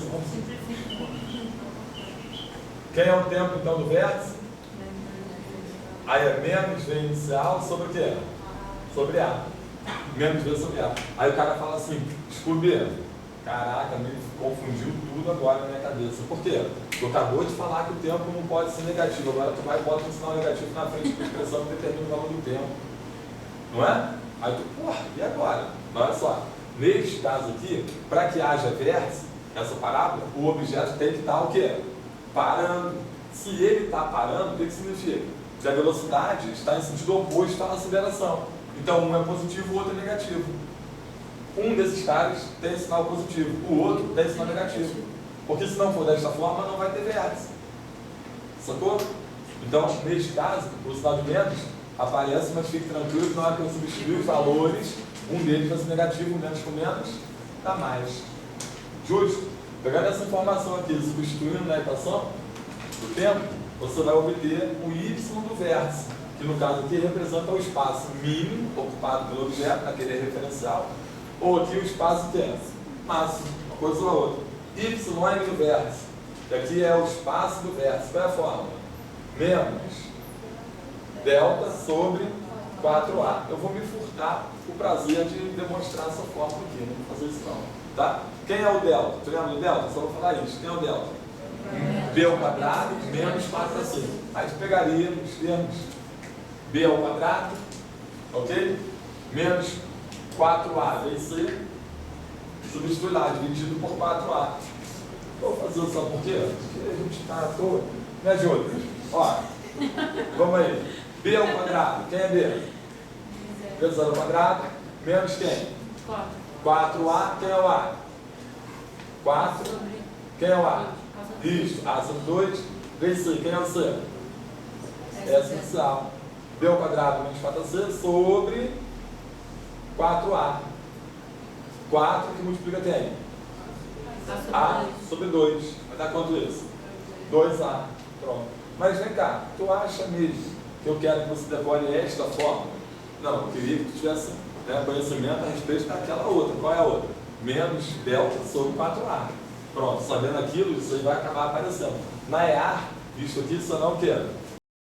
Quem é o tempo, então, do vértice? Aí é menos v inicial sobre o quê? Sobre a. Menos v sobre a. Aí o cara fala assim, Scooby, caraca, me confundiu tudo agora na minha cabeça. Por quê? Tu acabou de falar que o tempo não pode ser negativo. Agora tu vai e bota um sinal negativo na frente da expressão que determina o valor do tempo. Não é? Aí tu, porra, e agora? Mas olha só, neste caso aqui, para que haja vértice, essa parábola, o objeto tem que estar o quê? Parando. Se ele está parando, o que significa? Que a velocidade está em sentido oposto à aceleração. Então, um é positivo, o outro é negativo. Um desses caras tem sinal positivo, o outro tem sinal negativo. Porque se não for desta forma, não vai ter vértice. Sacou? Então, neste caso, o sinal de menos aparece, mas fique tranquilo que na hora que eu substituir os valores, um deles vai ser negativo, menos com menos, dá mais. Justo? Pegando essa informação aqui, substituindo na equação do tempo, você vai obter o y do vértice, que no caso aqui representa o espaço mínimo ocupado pelo objeto, naquele referencial, ou aqui o espaço que é máximo, uma coisa ou a outra. Y é do vértice, que aqui é o espaço do vértice. Qual é a fórmula? Menos delta sobre 4A. Eu vou me furtar o prazer de demonstrar essa fórmula aqui, não vou fazer isso não. Tá? Quem é o delta? Tu lembra do delta? Só vou falar isso. Quem é o delta? B ao quadrado menos 4AC. Aí tu pegaria nos termos B ao quadrado, ok? Menos 4A vem ser, substitui lá, dividido por 4A. Vou fazer só por quê? Porque a gente está à toa. Me ajuda. Ó, vamos aí. B ao quadrado, quem é B? B ao quadrado, menos quem? 4A, quem é o A? 4, quem é o A? Isso, A sobre 2, vezes C, quem é o C? S inicial. B ao quadrado menos 4AC sobre 4A. 4 que multiplica quem? A sobre 2. Vai dar quanto isso? 2A. Pronto. Mas vem cá, tu acha mesmo que eu quero que você decore esta fórmula? Não, eu queria que tu tivesse conhecimento a respeito daquela outra. Qual é a outra? Menos delta sobre 4A. Pronto, sabendo aquilo, isso aí vai acabar aparecendo. Na EAR, visto aqui, isso não o quê?